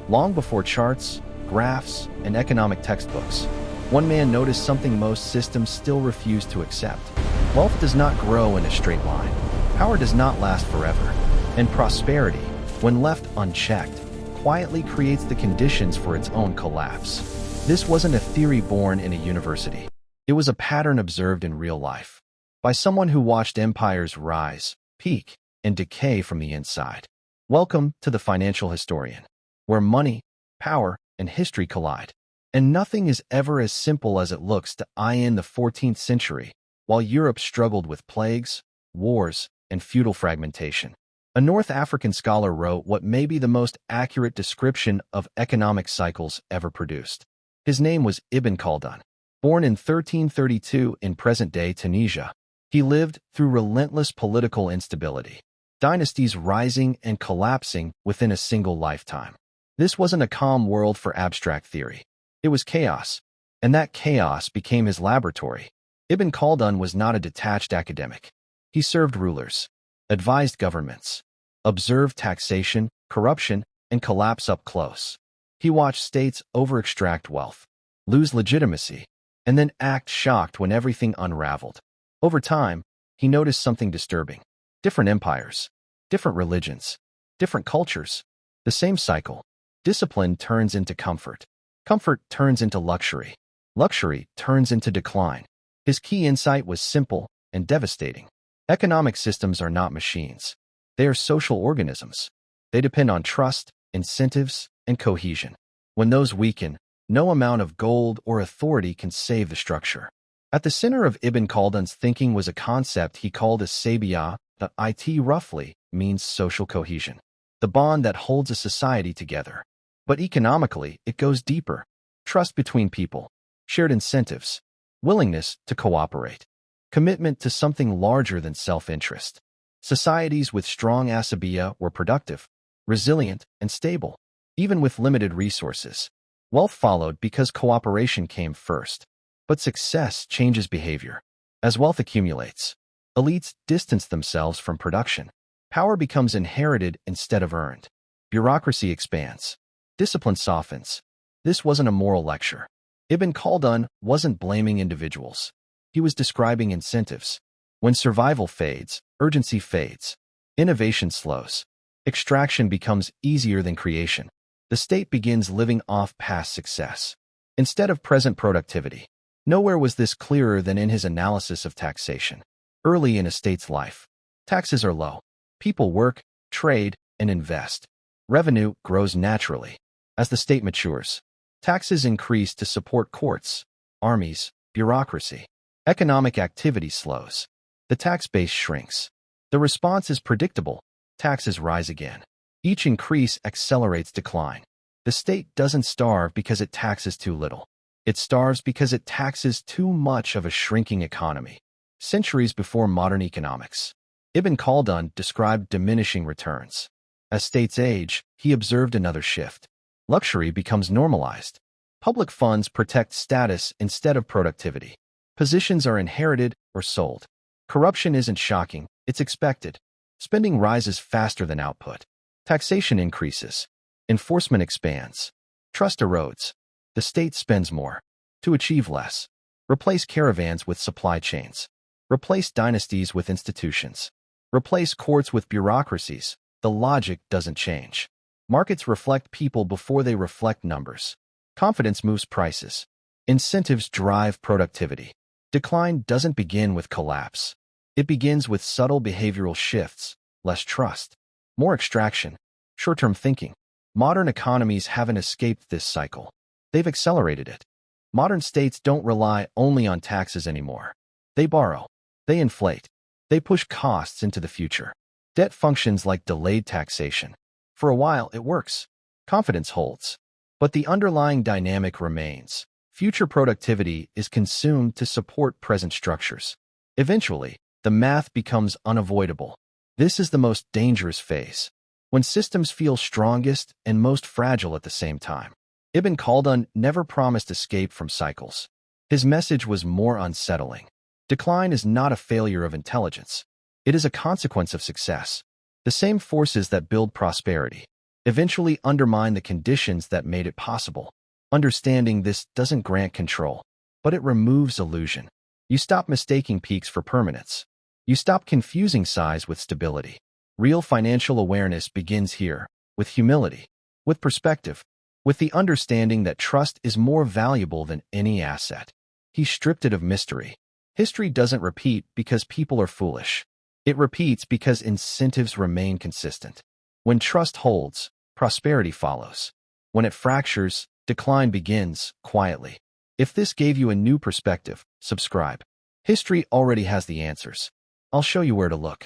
Long before charts, graphs, and economic textbooks, one man noticed something most systems still refuse to accept. Wealth does not grow in a straight line. Power does not last forever. And prosperity, when left unchecked, quietly creates the conditions for its own collapse. This wasn't a theory born in a university. It was a pattern observed in real life by someone who watched empires rise, peak, and decay from the inside. Welcome to the Financial Historian, where money, power, and history collide. And nothing is ever as simple as it looks. In the 14th century, while Europe struggled with plagues, wars, and feudal fragmentation, a North African scholar wrote what may be the most accurate description of economic cycles ever produced. His name was Ibn Khaldun. Born in 1332 in present-day Tunisia, he lived through relentless political instability, dynasties rising and collapsing within a single lifetime. This wasn't a calm world for abstract theory. It was chaos, and that chaos became his laboratory. Ibn Khaldun was not a detached academic. He served rulers, advised governments, observed taxation, corruption, and collapse up close. He watched states over-extract wealth, lose legitimacy, and then act shocked when everything unraveled. Over time, he noticed something disturbing. Different empires, different religions, different cultures. The same cycle. Discipline turns into comfort. Comfort turns into luxury. Luxury turns into decline. His key insight was simple and devastating. Economic systems are not machines. They are social organisms. They depend on trust, incentives, and cohesion. When those weaken, no amount of gold or authority can save the structure. At the center of Ibn Khaldun's thinking was a concept he called asabiyyah. It roughly means social cohesion, the bond that holds a society together. But economically, it goes deeper. Trust between people, shared incentives, willingness to cooperate, commitment to something larger than self-interest. Societies with strong asabiyyah were productive, resilient, and stable, even with limited resources. Wealth followed because cooperation came first. But success changes behavior. As wealth accumulates, elites distance themselves from production. Power becomes inherited instead of earned. Bureaucracy expands. Discipline softens. This wasn't a moral lecture. Ibn Khaldun wasn't blaming individuals. He was describing incentives. When survival fades, urgency fades. Innovation slows. Extraction becomes easier than creation. The state begins living off past success instead of present productivity. Nowhere was this clearer than in his analysis of taxation. Early in a state's life, taxes are low. People work, trade, and invest. Revenue grows naturally. As the state matures, taxes increase to support courts, armies, bureaucracy. Economic activity slows. The tax base shrinks. The response is predictable. Taxes rise again. Each increase accelerates decline. The state doesn't starve because it taxes too little. It starves because it taxes too much of a shrinking economy. Centuries before modern economics, Ibn Khaldun described diminishing returns. As states age, he observed another shift. Luxury becomes normalized. Public funds protect status instead of productivity. Positions are inherited or sold. Corruption isn't shocking, it's expected. Spending rises faster than output. Taxation increases. Enforcement expands. Trust erodes. The state spends more to achieve less. Replace caravans with supply chains. Replace dynasties with institutions. Replace courts with bureaucracies. The logic doesn't change. Markets reflect people before they reflect numbers. Confidence moves prices. Incentives drive productivity. Decline doesn't begin with collapse. It begins with subtle behavioral shifts, less trust, more extraction, short-term thinking. Modern economies haven't escaped this cycle. They've accelerated it. Modern states don't rely only on taxes anymore. They borrow. They inflate. They push costs into the future. Debt functions like delayed taxation. For a while, it works. Confidence holds. But the underlying dynamic remains. Future productivity is consumed to support present structures. Eventually, the math becomes unavoidable. This is the most dangerous phase, when systems feel strongest and most fragile at the same time. Ibn Khaldun never promised escape from cycles. His message was more unsettling. Decline is not a failure of intelligence. It is a consequence of success. The same forces that build prosperity, eventually undermine the conditions that made it possible. Understanding this doesn't grant control, but it removes illusion. You stop mistaking peaks for permanence. You stop confusing size with stability. Real financial awareness begins here, with humility, with perspective, with the understanding that trust is more valuable than any asset. He stripped it of mystery. History doesn't repeat because people are foolish. It repeats because incentives remain consistent. When trust holds, prosperity follows. When it fractures, decline begins quietly. If this gave you a new perspective, subscribe. History already has the answers. I'll show you where to look.